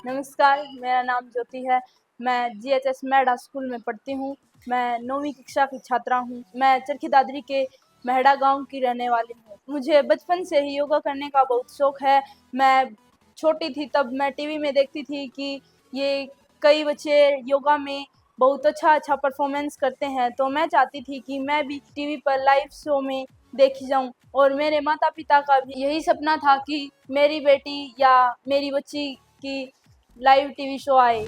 नमस्कार, मेरा नाम ज्योति है। मैं जीएचएस मेहड़ा स्कूल में पढ़ती हूँ। मैं 9वीं कक्षा की छात्रा हूँ। मैं चरखी दादरी के मेहड़ा गांव की रहने वाली हूँ। मुझे बचपन से ही योगा करने का बहुत शौक है। मैं छोटी थी तब मैं टीवी में देखती थी कि ये कई बच्चे योगा में बहुत अच्छा परफॉर्मेंस करते हैं, तो मैं चाहती थी कि मैं भी टीवी पर लाइव शो में देखी जाऊं। और मेरे माता-पिता का भी यही सपना था कि मेरी बेटी या मेरी बच्ची की लाइव टीवी शो आए।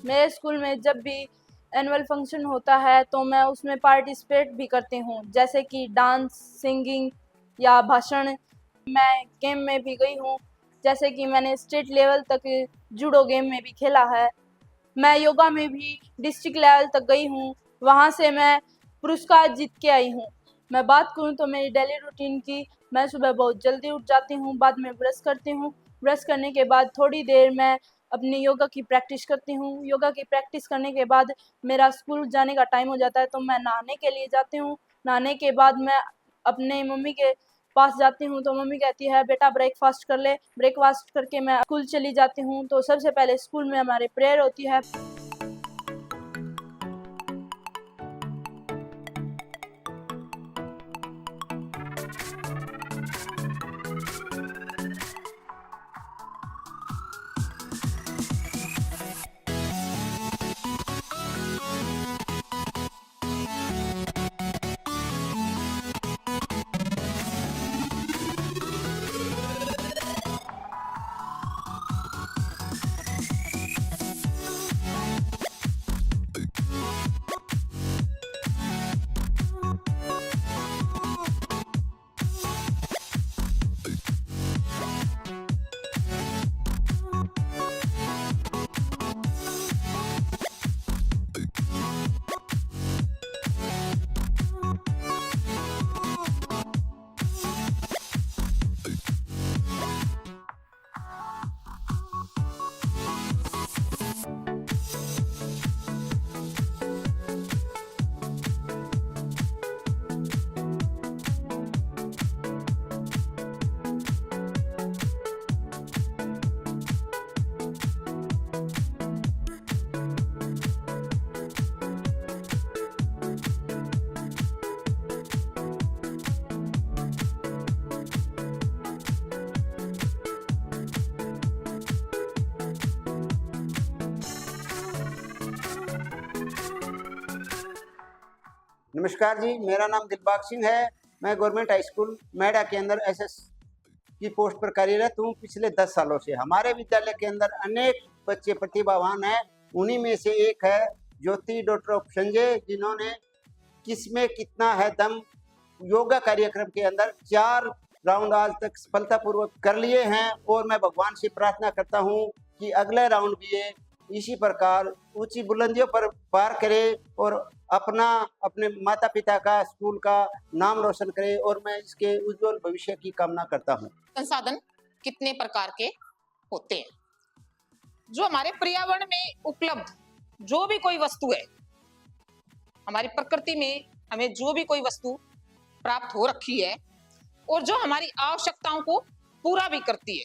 मेरे स्कूल में जब भी एनुअल फंक्शन होता है तो मैं उसमें पार्टिसिपेट भी करती हूँ, जैसे कि डांस, सिंगिंग या भाषण। मैं गेम में भी गई हूँ, जैसे कि मैंने स्टेट लेवल तक जूडो गेम में भी खेला है। मैं योगा में भी डिस्ट्रिक्ट लेवल तक गई हूँ, वहाँ से मैं पुरस्कार जीत के आई हूँ। मैं बात करूँ तो मेरी डेली रूटीन की, मैं सुबह बहुत जल्दी उठ जाती हूँ, बाद में ब्रश करती हूँ। ब्रश करने के बाद थोड़ी देर मैं अपनी योगा की प्रैक्टिस करती हूँ। योगा की प्रैक्टिस करने के बाद मेरा स्कूल जाने का टाइम हो जाता है, तो मैं नहाने के लिए जाती हूँ। नहाने के बाद मैं अपने मम्मी के पास जाती हूँ, तो मम्मी कहती है बेटा ब्रेकफास्ट कर ले। ब्रेकफास्ट करके मैं स्कूल चली जाती हूँ। तो सबसे पहले स्कूल में हमारे प्रेयर होती है। नमस्कार जी, मेरा नाम दिलबाग सिंह है। मैं गवर्नमेंट हाई स्कूल मेहड़ा के अंदर एसएस की पोस्ट पर कार्यरत हूँ पिछले 10 सालों से। हमारे विद्यालय के अंदर अनेक बच्चे प्रतिभावान हैं। उन्हीं में से एक है ज्योति डॉक्टर ऑफ संजय, जिन्होंने किसमें कितना है दम योगा कार्यक्रम के अंदर 4 राउंड आज तक सफलतापूर्वक कर लिए हैं। और मैं भगवान से प्रार्थना करता हूँ कि अगले राउंड भी ये इसी प्रकार ऊंची बुलंदियों पर पार करे और अपने माता पिता का, स्कूल का नाम रोशन करे। और मैं इसके उज्जवल भविष्य की कामना करता हूँ। संसाधन कितने प्रकार के होते हैं? जो हमारे पर्यावरण में उपलब्ध जो भी कोई वस्तु है, हमारी प्रकृति में हमें जो भी कोई वस्तु प्राप्त हो रखी है और जो हमारी आवश्यकताओं को पूरा भी करती है,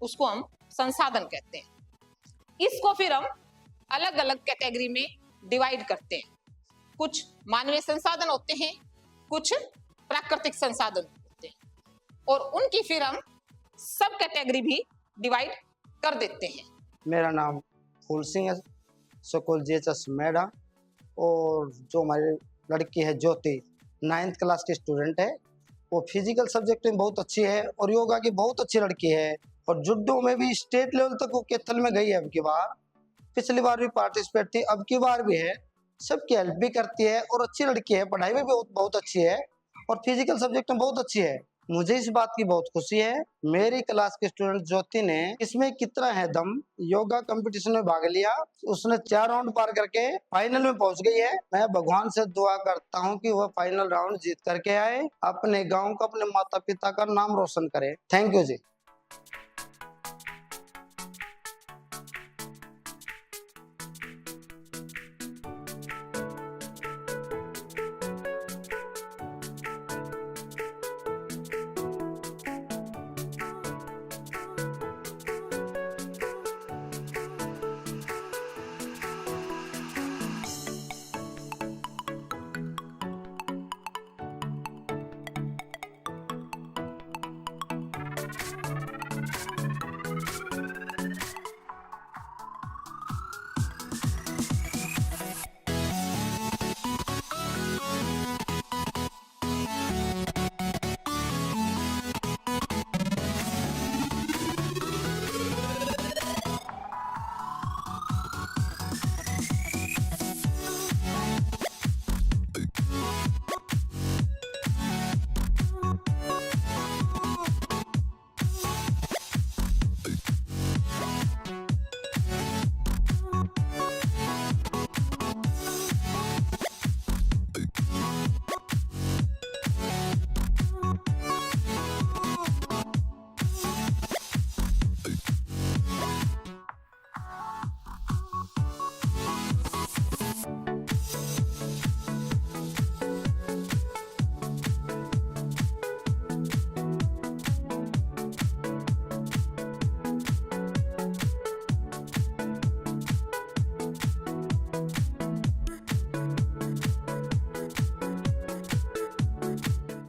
उसको हम संसाधन कहते हैं। इसको फिर हम अलग अलग कैटेगरी में डिवाइड करते हैं। कुछ मानवीय संसाधन होते हैं, कुछ प्राकृतिक संसाधन होते हैं, और उनकी फिर हम सब कैटेगरी भी डिवाइड कर देते हैं। मेरा नाम फूल सिंह है, स्कूल जीएचएस मेहड़ा। और जो हमारी लड़की है ज्योति, 9th क्लास की स्टूडेंट है। वो फिजिकल सब्जेक्ट में बहुत अच्छी है और योगा की बहुत अच्छी लड़की है। और जुडो में भी स्टेट लेवल तक वो कैथल में गई है। अब की बार, पिछली बार भी पार्टिसिपेट थी, अब की बार भी है। सबकी हेल्प भी करती है और अच्छी लड़की है, पढ़ाई में भी बहुत अच्छी है और फिजिकल सब्जेक्ट में बहुत अच्छी है। मुझे इस बात की बहुत खुशी है। मेरी क्लास के स्टूडेंट ज्योति ने इसमें कितना है दम, योगा कंपटीशन में भाग लिया। उसने 4 राउंड पार करके फाइनल में पहुंच गई है। मैं भगवान से दुआ करता हूं कि वह फाइनल राउंड जीत करके आए, अपने गांव का, अपने माता पिता का नाम रोशन करे। थैंक यू जी।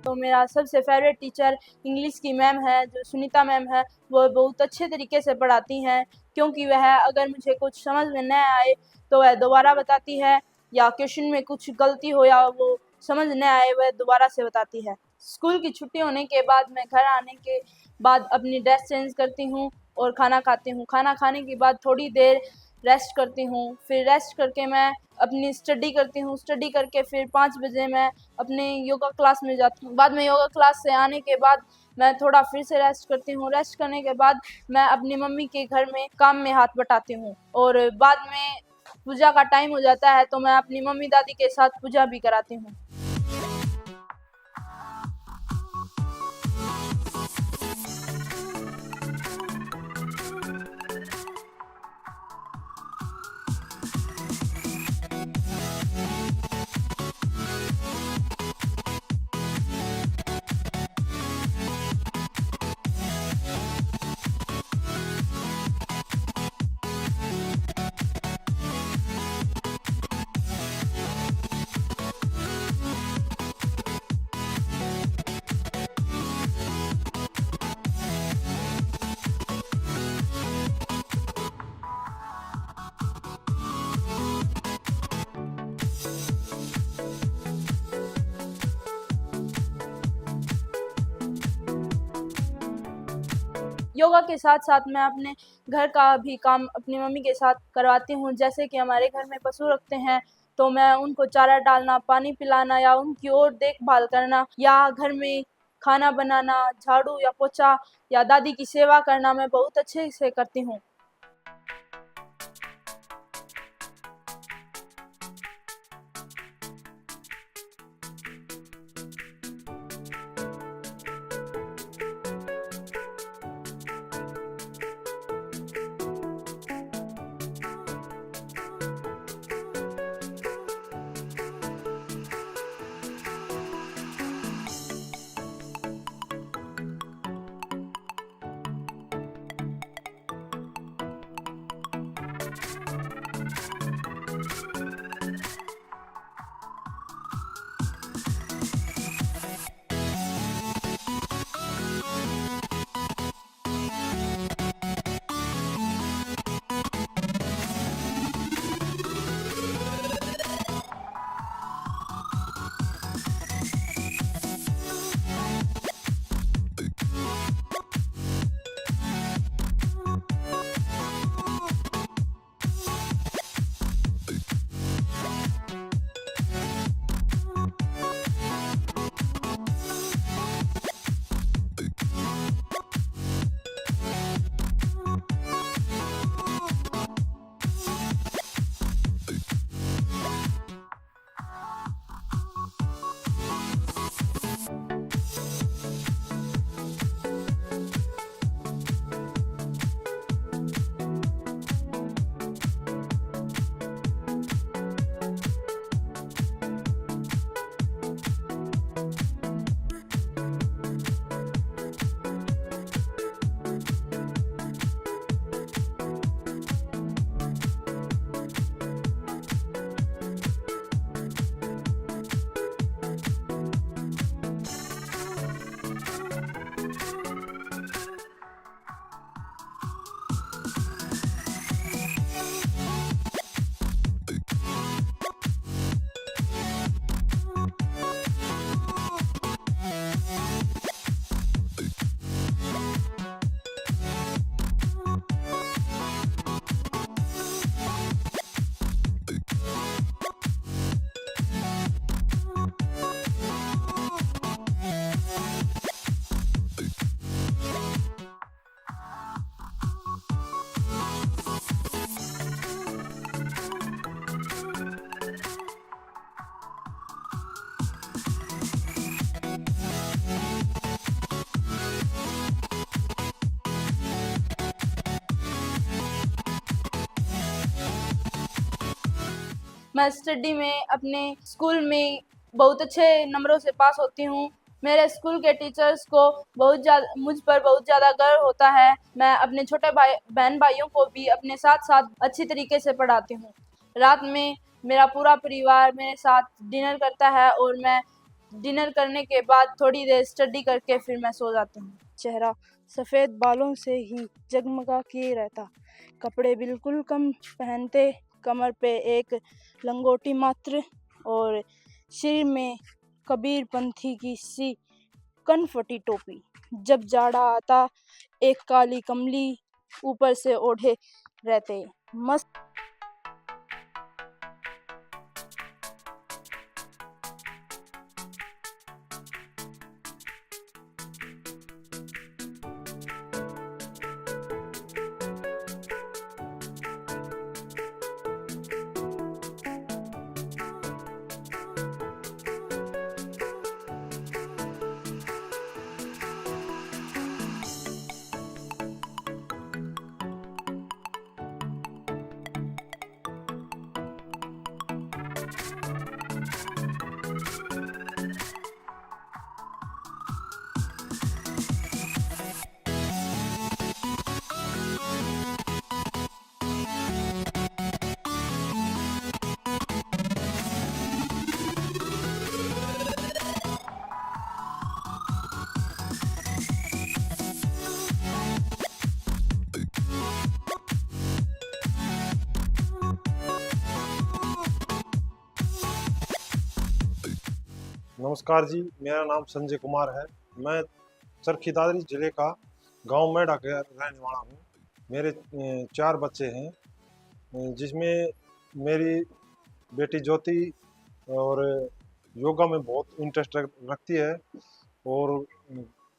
तो मेरा सबसे फेवरेट टीचर इंग्लिश की मैम है, जो सुनीता मैम है। वो बहुत अच्छे तरीके से पढ़ाती हैं, क्योंकि वह अगर मुझे कुछ समझ में न आए तो वह दोबारा बताती है, या क्वेश्चन में कुछ गलती हो या वो समझ न आए वह दोबारा से बताती है। स्कूल की छुट्टी होने के बाद मैं घर आने के बाद अपनी ड्रेस चेंज करती हूँ और खाना खाती हूँ। खाना खाने के बाद थोड़ी देर रेस्ट करती हूँ, फिर रेस्ट करके मैं अपनी स्टडी करती हूँ। स्टडी करके फिर 5 बजे मैं अपने योगा क्लास में जाती हूँ। बाद में योगा क्लास से आने के बाद मैं थोड़ा फिर से रेस्ट करती हूँ। रेस्ट करने के बाद मैं अपनी मम्मी के घर में काम में हाथ बटाती हूँ, और बाद में पूजा का टाइम हो जाता है तो मैं अपनी मम्मी दादी के साथ पूजा भी कराती हूँ। योगा के साथ साथ मैं अपने घर का भी काम अपनी मम्मी के साथ करवाती हूँ। जैसे कि हमारे घर में पशु रखते हैं तो मैं उनको चारा डालना, पानी पिलाना या उनकी और देखभाल करना, या घर में खाना बनाना, झाड़ू या पोछा या दादी की सेवा करना मैं बहुत अच्छे से करती हूँ। मैं स्टडी में अपने स्कूल में बहुत अच्छे नंबरों से पास होती हूँ। मेरे स्कूल के टीचर्स को मुझ पर बहुत ज़्यादा गर्व होता है। मैं अपने छोटे बहन भाइयों को भी अपने साथ साथ अच्छी तरीके से पढ़ाती हूँ। रात में मेरा पूरा परिवार मेरे साथ डिनर करता है और मैं डिनर करने के बाद थोड़ी देर स्टडी करके फिर मैं सो जाती हूँ। चेहरा सफ़ेद बालों से ही जगमगा किए रहता, कपड़े बिल्कुल कम पहनते, कमर पे एक लंगोटी मात्र और सिर में कबीर पंथी की सी कनफटी टोपी। जब जाड़ा आता एक काली कमली ऊपर से ओढ़े रहते, मस्त। नमस्कार जी, मेरा नाम संजय कुमार है। मैं चरखी दादरी जिले का गांव मैडा का रहने वाला हूँ। मेरे 4 बच्चे हैं, जिसमें मेरी बेटी ज्योति और योगा में बहुत इंटरेस्ट रखती है और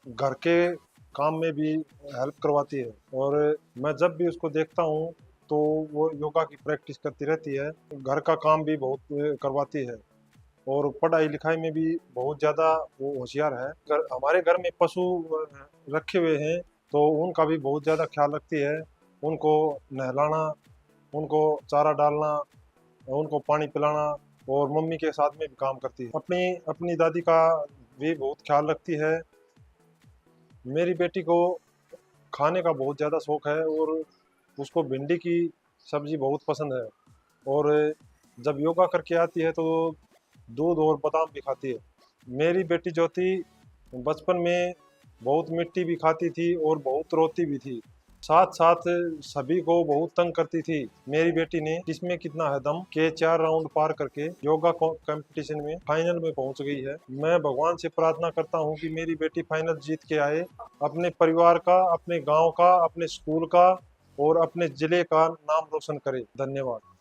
घर के काम में भी हेल्प करवाती है। और मैं जब भी उसको देखता हूँ तो वो योगा की प्रैक्टिस करती रहती है, घर का काम भी बहुत करवाती है और पढ़ाई लिखाई में भी बहुत ज़्यादा वो होशियार है। हमारे घर में पशु रखे हुए हैं तो उनका भी बहुत ज़्यादा ख्याल रखती है। उनको नहलाना, उनको चारा डालना, उनको पानी पिलाना और मम्मी के साथ में भी काम करती है। अपनी अपनी दादी का भी बहुत ख्याल रखती है। मेरी बेटी को खाने का बहुत ज़्यादा शौक है और उसको भिंडी की सब्ज़ी बहुत पसंद है और जब योगा करके आती है तो दूध और बादाम भी खाती है। मेरी बेटी ज्योति बचपन में बहुत मिट्टी भी खाती थी और बहुत रोती भी थी, साथ साथ सभी को बहुत तंग करती थी। मेरी बेटी ने इसमें कितना है दम के 4 राउंड पार करके योगा कंपटीशन में फाइनल में पहुंच गई है। मैं भगवान से प्रार्थना करता हूं कि मेरी बेटी फाइनल जीत के आए, अपने परिवार का, अपने गांव का, अपने स्कूल का और अपने जिले का नाम रोशन करे। धन्यवाद।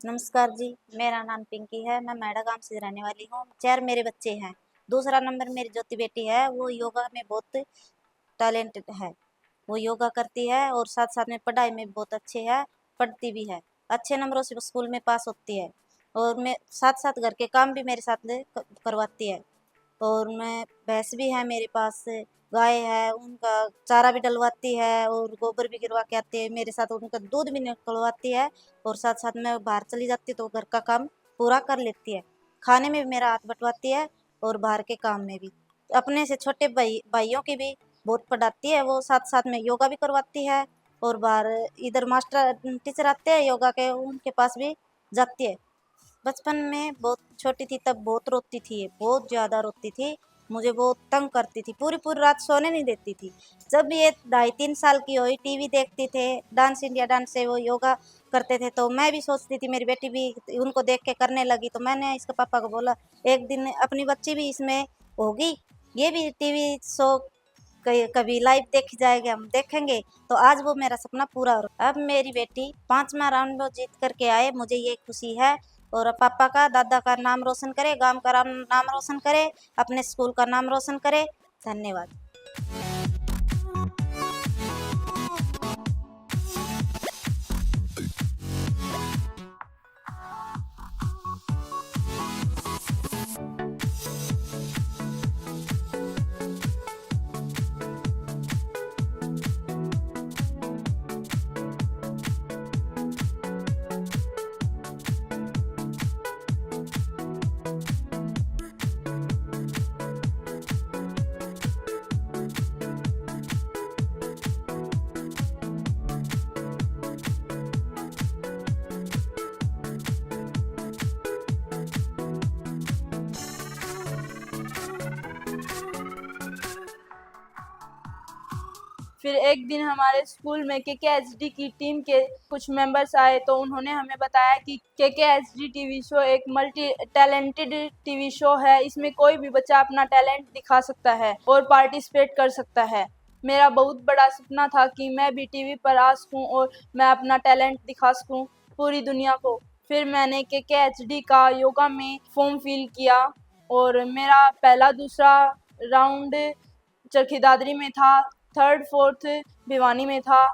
नमस्कार जी, मेरा नाम पिंकी है। मैं मैडा गांव से रहने वाली हूँ। 4 मेरे बच्चे हैं। दूसरा नंबर मेरी ज्योति बेटी है, वो योगा में बहुत टैलेंटेड है। वो योगा करती है और साथ साथ में पढ़ाई में बहुत अच्छी है, पढ़ती भी है, अच्छे नंबरों से स्कूल में पास होती है और मैं साथ साथ घर के काम भी मेरे साथ करवाती है। और मैं भैंस भी है मेरे पास, गाय है, उनका चारा भी डलवाती है और गोबर भी गिरवा के आती है मेरे साथ, उनका दूध भी निकलवाती है और साथ साथ में बाहर चली जाती है तो घर का काम पूरा कर लेती है। खाने में भी मेरा हाथ बटवाती है और बाहर के काम में भी अपने से छोटे भाइयों की भी बहुत पढ़ाती है। वो साथ साथ में योगा भी करवाती है और बाहर इधर मास्टर टीचर आते हैं योगा के, उनके पास भी जाती है। बचपन में बहुत छोटी थी तब बहुत रोती थी, बहुत ज़्यादा रोती थी, मुझे बहुत तंग करती थी, पूरी पूरी रात सोने नहीं देती थी। जब ये 2.5-3 साल की हुई टीवी देखती थे, डांस इंडिया डांस से वो योगा करते थे, तो मैं भी सोचती थी मेरी बेटी भी उनको देख के करने लगी। तो मैंने इसके पापा को बोला एक दिन अपनी बच्ची भी इसमें होगी, ये भी टीवी शो कभी लाइव देखी जाएगी, हम देखेंगे। तो आज वो मेरा सपना पूरा हो रहा है। अब मेरी बेटी 5वां राउंड में जीत करके आए, मुझे ये खुशी है। और पापा का दादा का नाम रोशन करे, गांव का नाम रोशन करे, अपने स्कूल का नाम रोशन करे। धन्यवाद। फिर एक दिन हमारे स्कूल में KKHD की टीम के कुछ मेंबर्स आए, तो उन्होंने हमें बताया कि KKHD टीवी शो एक मल्टी टैलेंटेड टीवी शो है। इसमें कोई भी बच्चा अपना टैलेंट दिखा सकता है और पार्टिसिपेट कर सकता है। मेरा बहुत बड़ा सपना था कि मैं भी टीवी पर आ सकूं और मैं अपना टैलेंट दिखा सकूं पूरी दुनिया को। फिर मैंने KKHD का योगा में फॉर्म फिल किया और मेरा पहला दूसरा राउंड चरखी दादरी में था, 3rd 4th भिवानी में था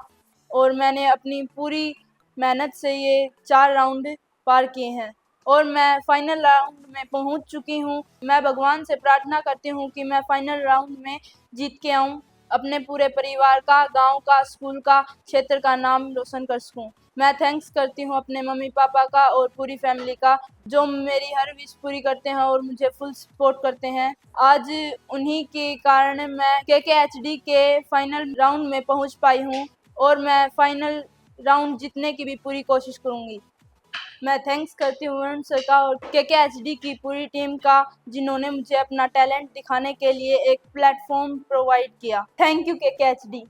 और मैंने अपनी पूरी मेहनत से ये 4 राउंड पार किए हैं और मैं फाइनल राउंड में पहुंच चुकी हूं। मैं भगवान से प्रार्थना करती हूं कि मैं फाइनल राउंड में जीत के आऊं, अपने पूरे परिवार का, गांव का, स्कूल का, क्षेत्र का नाम रोशन कर सकूं। मैं थैंक्स करती हूं अपने मम्मी पापा का और पूरी फैमिली का, जो मेरी हर विश पूरी करते हैं और मुझे फुल सपोर्ट करते हैं। आज उन्हीं के कारण मैं KKHD के फाइनल राउंड में पहुंच पाई हूं और मैं फाइनल राउंड जीतने की भी पूरी कोशिश करूंगी। मैं थैंक्स करती हूँ वरुण सर का और KKHD की पूरी टीम का, जिन्होंने मुझे अपना टैलेंट दिखाने के लिए एक प्लेटफॉर्म प्रोवाइड किया। Thank you KKHD।